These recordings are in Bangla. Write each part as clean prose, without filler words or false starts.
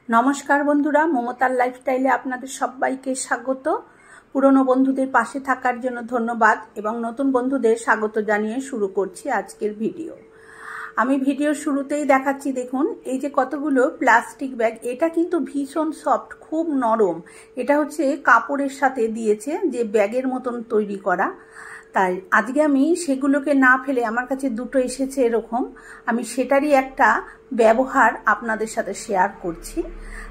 नमस्कार बंधुरा ममतार लाइफस्टाइले आपनादेर सबाइके स्वागत। पुरानो बंधुदेर पाशे थाकार जोन्नो धन्यवाद एबं नतून बंधुदेर स्वागत जानिये शुरू करछि आजकेर भिडियो। आमी भिडियो शुरूतेई देखाच्छि देखुन एई जे कतगुलो प्लास्टिक बैग, एटा किन्तु भीषण सफ्ट, खूब नरम। एटा होच्छे कापड़ेर साथे दियेছে जे बैगेर मतन तैरी करा। তাই আজকে আমি সেগুলোকে না ফেলে আমার কাছে দুটো এসেছে এরকম, আমি সেটারই একটা ব্যবহার আপনাদের সাথে শেয়ার করছি।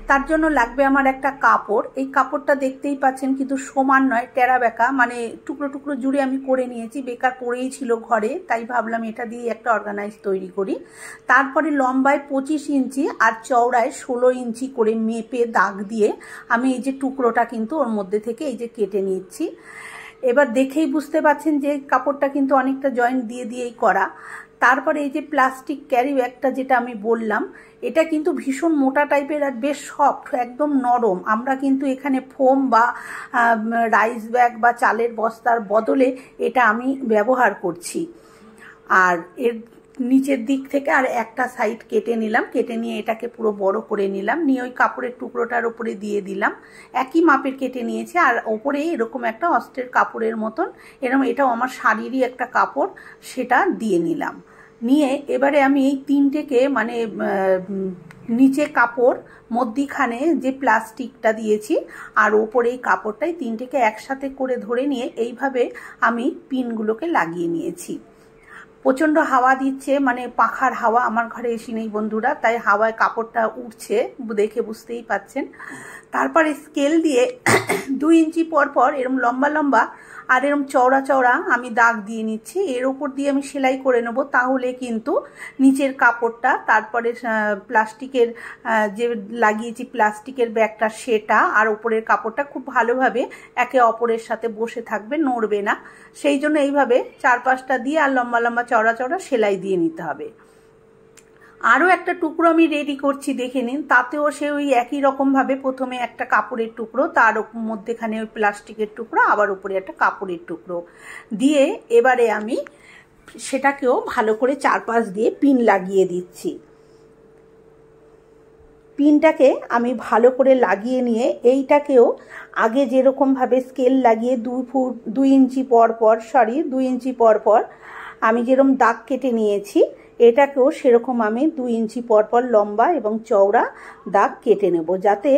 তার জন্য লাগবে আমার একটা কাপড়। এই কাপড়টা দেখতেই পাচ্ছেন কিন্তু সমান নয়, টেরা বেঁকা, মানে টুকরো টুকরো জুড়ে আমি করে নিয়েছি। বেকার পড়েই ছিল ঘরে, তাই ভাবলাম এটা দিয়ে একটা অর্গানাইজ তৈরি করি। তারপরে লম্বায় 25 ইঞ্চি আর চওড়ায় 16 ইঞ্চি করে মেপে দাগ দিয়ে আমি এই যে টুকরোটা কিন্তু ওর মধ্যে থেকে এই যে কেটে নিচ্ছি। এবার দেখেই বুঝতে পারছেন যে কাপড়টা কিন্তু অনেকটা জয়েন্ট দিয়ে দিয়েই করা। তারপরে এই যে প্লাস্টিক ক্যারি ব্যাগটা যেটা আমি বললাম, এটা কিন্তু ভীষণ মোটা টাইপের আর বেশ সফট, একদম নরম। আমরা কিন্তু এখানে ফোম বা রাইস ব্যাগ বা চালের বস্তার বদলে এটা আমি ব্যবহার করছি। আর এর নিচের দিক থেকে আর একটা সাইড কেটে নিলাম, কেটে নিয়ে এটাকে পুরো বড় করে নিলাম, নিয়ে ওই কাপড়ের টুকরোটার উপরে দিয়ে দিলাম। একই মাপের কেটে নিয়েছি আর ওপরে এরকম একটা অস্ত্রের কাপড়ের মতন, এরকম এটাও আমার শাড়িরই একটা কাপড়, সেটা দিয়ে নিলাম। নিয়ে এবারে আমি এই তিনটেকে মানে নিচে কাপড়, মধ্যিখানে যে প্লাস্টিকটা দিয়েছি আর ওপরে এই কাপড়টাই তিনটেকে একসাথে করে ধরে নিয়ে এইভাবে আমি পিনগুলোকে লাগিয়ে নিয়েছি। প্রচণ্ড হাওয়া দিচ্ছে, মানে পাখার হাওয়া, আমার ঘরে এসি নেই বন্ধুরা, তাই হাওয়ায় কাপড়টা উঠছে, দেখে বুঝতেই পাচ্ছেন। তারপরে স্কেল দিয়ে 2 ইঞ্চি পর পর এরকম লম্বা লম্বা আর এরকম চওড়া চওড়া আমি দাগ দিয়ে নিচ্ছি। এর উপর দিয়ে আমি সেলাই করে নেব, তাহলে কিন্তু নিচের কাপড়টা, তারপরে প্লাস্টিকের যে লাগিয়েছি প্লাস্টিকের ব্যাগটা সেটা আর উপরের কাপড়টা খুব ভালোভাবে একে অপরের সাথে বসে থাকবে, নড়বে না। সেই জন্য এইভাবে 4-5টা দিয়ে আর লম্বা লম্বা চওড়া চওড়া সেলাই দিয়ে নিতে হবে। আরও একটা টুকরো আমি রেডি করছি, দেখে নিন। তাতেও সে ওই একই রকমভাবে প্রথমে একটা কাপড়ের টুকরো, তার মধ্যেখানে ওই প্লাস্টিকের টুকরো, আবার উপরে একটা কাপড়ের টুকরো দিয়ে এবারে আমি সেটাকেও ভালো করে 4-5 দিয়ে পিন লাগিয়ে দিচ্ছি। পিনটাকে আমি ভালো করে লাগিয়ে নিয়ে এইটাকেও আগে যেরকমভাবে স্কেল লাগিয়ে 2 ইঞ্চি পর পর 2 ইঞ্চি পর পর আমি যেরকম দাগ কেটে নিয়েছি, এটাকেও সেরকম আমি 2 ইঞ্চি পর পর লম্বা এবং চওড়া দাগ কেটে নেব, যাতে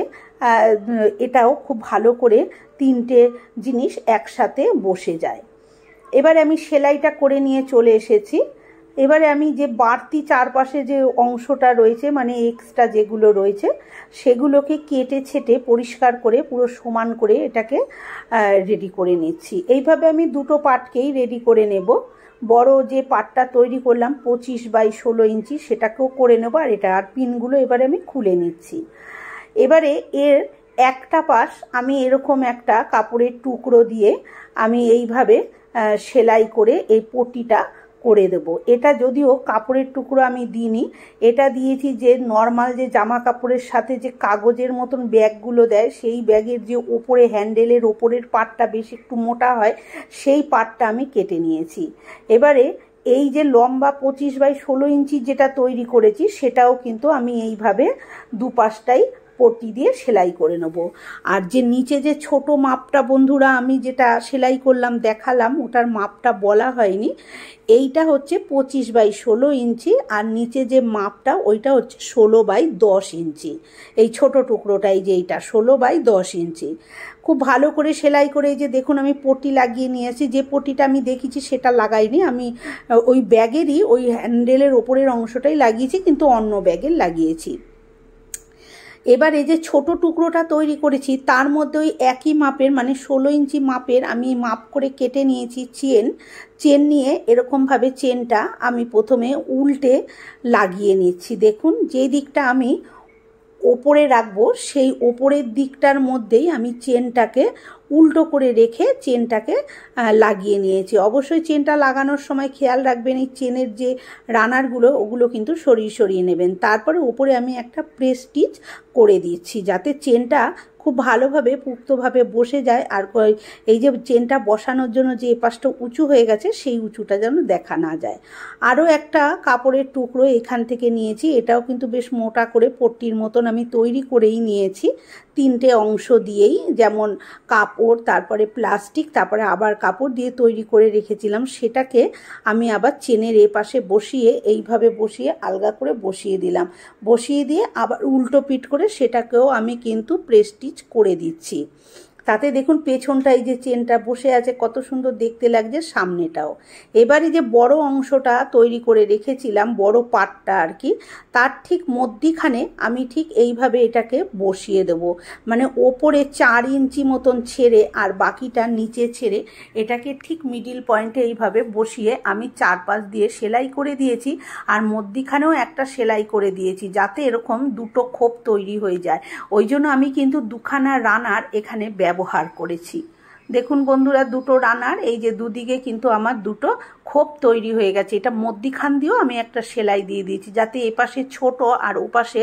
এটাও খুব ভালো করে তিনটে জিনিস একসাথে বসে যায়। এবারে আমি সেলাইটা করে নিয়ে চলে এসেছি। এবারে আমি যে বাড়তি চারপাশে যে অংশটা রয়েছে, মানে এক্সট্রা যেগুলো রয়েছে, সেগুলোকে কেটে ছেটে পরিষ্কার করে পুরো সমান করে এটাকে রেডি করে নিচ্ছি। এইভাবে আমি দুটো পার্টকেই রেডি করে নেব। বড় যে পার্টটা তৈরি করলাম 25/16 ইঞ্চি, সেটাকেও করে নেব। আর এটা আর পিনগুলো এবারে আমি খুলে নিচ্ছি। এবারে এর একটা পাশ আমি এরকম একটা কাপড়ের টুকরো দিয়ে আমি এইভাবে সেলাই করে এই পট্টিটা করে দেব। এটা যদিও কাপড়ের টুকরো আমি দিইনি, এটা দিয়েছি যে নর্মাল যে জামা কাপড়ের সাথে যে কাগজের মতন ব্যাগগুলো দেয়, সেই ব্যাগের যে ওপরে হ্যান্ডেলের ওপরের পার্টটা বেশ একটু মোটা হয়, সেই পার্টটা আমি কেটে নিয়েছি। এবারে এই যে লম্বা 25/16 ইঞ্চি যেটা তৈরি করেছি, সেটাও কিন্তু আমি এইভাবে দুপাশটাই পট্টি দিয়ে সেলাই করে নেব। আর যে নিচে যে ছোট মাপটা বন্ধুরা আমি যেটা সেলাই করলাম দেখালাম, ওটার মাপটা বলা হয়নি। এইটা হচ্ছে 25/16 ইঞ্চি আর নিচে যে মাপটা ওইটা হচ্ছে 16/10 ইঞ্চি। এই ছোট টুকরোটাই যে এইটা 16/10 ইঞ্চি। খুব ভালো করে সেলাই করে এই যে দেখুন আমি পট্টি লাগিয়ে নিয়েছি। যে পট্টিটা আমি দেখেছি সেটা লাগাইনি, আমি ওই ব্যাগেরই ওই হ্যান্ডেলের ওপরের অংশটাই লাগিয়েছি, কিন্তু অন্য ব্যাগের লাগিয়েছি। এবার এই যে ছোট টুকরোটা তৈরি করেছি, তার মধ্যে ওই একই মাপের মানে 16 ইঞ্চি মাপের আমি মাপ করে কেটে নিয়েছি চেন নিয়ে এরকমভাবে চেনটা আমি প্রথমে উল্টে লাগিয়ে নিচ্ছি। দেখুন যে দিকটা আমি ওপরে রাখবো সেই ওপরের দিকটার মধ্যেই আমি চেনটাকে উল্টো করে রেখে চেনটাকে লাগিয়ে নিয়েছি। অবশ্যই চেনটা লাগানোর সময় খেয়াল রাখবেন এই চেনের যে রানারগুলো ওগুলো কিন্তু সরিয়ে সরিয়ে নেবেন। তারপরে ওপরে আমি একটা প্রেস স্টিচ করে দিচ্ছি, যাতে চেনটা খুব ভালোভাবে পুক্তভাবে বসে যায়। আর এই যে চেনটা বসানোর জন্য যে এপাশটা উঁচু হয়ে গেছে সেই উঁচুটা যেন দেখা না যায়। আরও একটা কাপড়ের টুকরো এখান থেকে নিয়েছি, এটাও কিন্তু বেশ মোটা করে পট্টির মতন আমি তৈরি করেই নিয়েছি। 3টে অংশ দিয়েই, যেমন কাপড়, তারপরে প্লাস্টিক, তারপরে আবার কাপড় দিয়ে তৈরি করে রেখেছিলাম, সেটাকে আমি আবার চেনের এপাশে বসিয়ে এইভাবে বসিয়ে আলগা করে বসিয়ে দিলাম। বসিয়ে দিয়ে আবার উল্টো পিঠ করে সেটাকেও আমি কিন্তু প্রেস্টিচ করে দিচ্ছি। তাতে দেখুন পেছনটা এই যে চেনটা বসে আছে কত সুন্দর দেখতে লাগছে, সামনেটাও। এবারে যে বড় অংশটা তৈরি করে রেখেছিলাম, বড় পাটটা আর কি, তার ঠিক মধ্যিখানে আমি ঠিক এইভাবে এটাকে বসিয়ে দেব। মানে ওপরে 4 ইঞ্চি মতন ছেড়ে আর বাকিটা নিচে ছেড়ে এটাকে ঠিক মিডিল পয়েন্টে এইভাবে বসিয়ে আমি 4 পাশ দিয়ে সেলাই করে দিয়েছি। আর মধ্যিখানেও একটা সেলাই করে দিয়েছি, যাতে এরকম দুটো খোপ তৈরি হয়ে যায়। ওই জন্য আমি কিন্তু দুখানা রানার এখানে ব্যবহার করেছি। দেখুন বন্ধুরা, দুটো রানার, এই যে দুদিকে কিন্তু আমার দুটো খোপ তৈরি হয়ে গেছে। এটা মধ্যিখান দিয়েও আমি একটা সেলাই দিয়ে দিয়েছি, যাতে এপাশে ছোট আর ওপাশে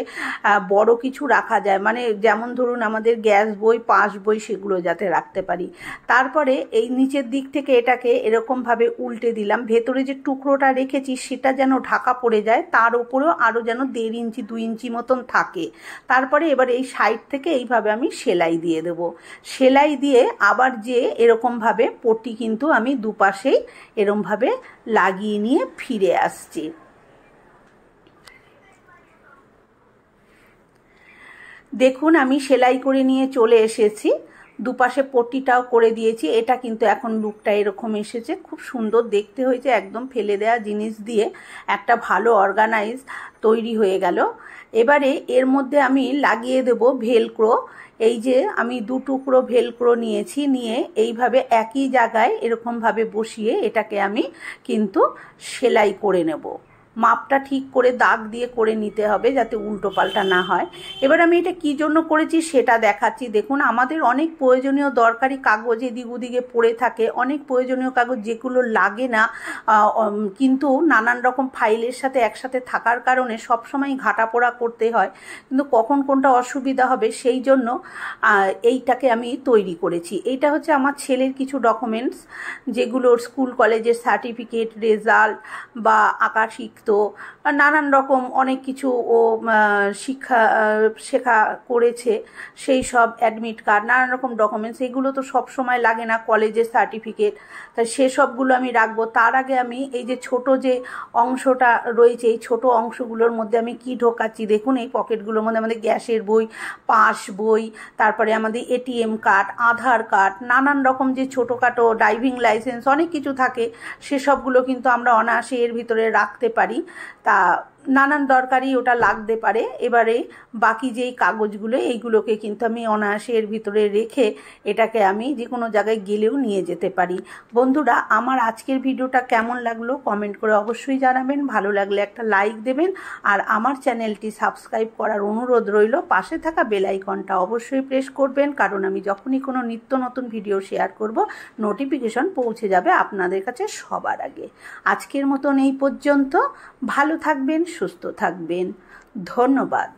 বড় কিছু রাখা যায়। মানে যেমন ধরুন আমাদের গ্যাস বই, পাস বই, সেগুলো যাতে রাখতে পারি। তারপরে এই নিচের দিক থেকে এটাকে এরকমভাবে উল্টে দিলাম। ভেতরে যে টুকরোটা রেখেছি সেটা যেন ঢাকা পড়ে যায়, তার উপরেও আরও যেন 1.5 ইঞ্চি 2 ইঞ্চি মতন থাকে। তারপরে এবার এই সাইড থেকে এইভাবে আমি সেলাই দিয়ে দেব। সেলাই দিয়ে আবার যে এরকমভাবে পট্টি কিন্তু আমি দুপাশেই এরকমভাবে লাগিয়ে নিয়ে ফিরে আসছি। দেখুন আমি সেলাই করে নিয়ে চলে এসেছি, দুপাশে পট্টিটাও করে দিয়েছি। এটা কিন্তু এখন লুকটা এরকম এসেছে, খুব সুন্দর দেখতে হয়েছে। একদম ফেলে দেওয়া জিনিস দিয়ে একটা ভালো অর্গানাইজ তৈরি হয়ে গেল। এবারে এর মধ্যে আমি লাগিয়ে দেব ভেলক্রো। এই যে আমি 2 টুকরো ভেলক্রো নিয়েছি, নিয়ে এইভাবে একই জায়গায় এরকমভাবে বসিয়ে এটাকে আমি কিন্তু সেলাই করে নেব। মাপটা ঠিক করে দাগ দিয়ে করে নিতে হবে, যাতে উল্টো পাল্টা না হয়। এবার আমি এটা কি জন্য করেছি সেটা দেখাচ্ছি। দেখুন আমাদের অনেক প্রয়োজনীয় দরকারি কাগজ এদিক ওদিকে পড়ে থাকে, অনেক প্রয়োজনীয় কাগজ যেগুলো লাগে না, কিন্তু নানান রকম ফাইলের সাথে একসাথে থাকার কারণে সবসময় ঘাটাপোড়া করতে হয়, কিন্তু কখন কোনটা অসুবিধা হবে সেই জন্য এইটাকে আমি তৈরি করেছি। এইটা হচ্ছে আমার ছেলের কিছু ডকুমেন্টস, যেগুলোর স্কুল কলেজের সার্টিফিকেট, রেজাল্ট বা আঁকা শিখতো, নানান রকম অনেক কিছু ও শেখা করেছে, সেই সব অ্যাডমিট কার্ড, নানান রকম ডকুমেন্টস। এগুলো তো সব সময় লাগে না, কলেজের সার্টিফিকেট, তাই সেসবগুলো আমি রাখবো। তার আগে আমি এই যে ছোট যে অংশটা রয়েছে, এই ছোট অংশগুলোর মধ্যে আমি কি ঢোকাচ্ছি দেখুন। এই পকেটগুলোর মধ্যে আমাদের গ্যাসের বই, পাস বই, তারপরে আমাদের এটিএম কার্ড, আধার কার্ড, নানান রকম যে ছোটোখাটো ড্রাইভিং লাইসেন্স, অনেক কিছু থাকে, সেসবগুলো কিন্তু আমরা অনায়াসে এর ভিতরে রাখতে পারি। তা নানান দরকারি ওটা লাগতে পারে। এবারে বাকি যেই কাগজগুলো, এইগুলোকে কিন্তু আমি অনায়াসে এর ভিতরে রেখে এটাকে আমি যে কোনো জায়গায় গেলেও নিয়ে যেতে পারি। বন্ধুরা, আমার আজকের ভিডিওটা কেমন লাগলো কমেন্ট করে অবশ্যই জানাবেন। ভালো লাগলে একটা লাইক দেবেন, আর আমার চ্যানেলটি সাবস্ক্রাইব করার অনুরোধ রইল। পাশে থাকা বেল আইকনটা অবশ্যই প্রেস করবেন, কারণ আমি যখনই কোনো নিত্য নতুন ভিডিও শেয়ার করব নোটিফিকেশন পৌঁছে যাবে আপনাদের কাছে সবার আগে। আজকের মতন এই পর্যন্ত। ভালো থাকবেন, সুস্থ থাকবেন, ধন্যবাদ।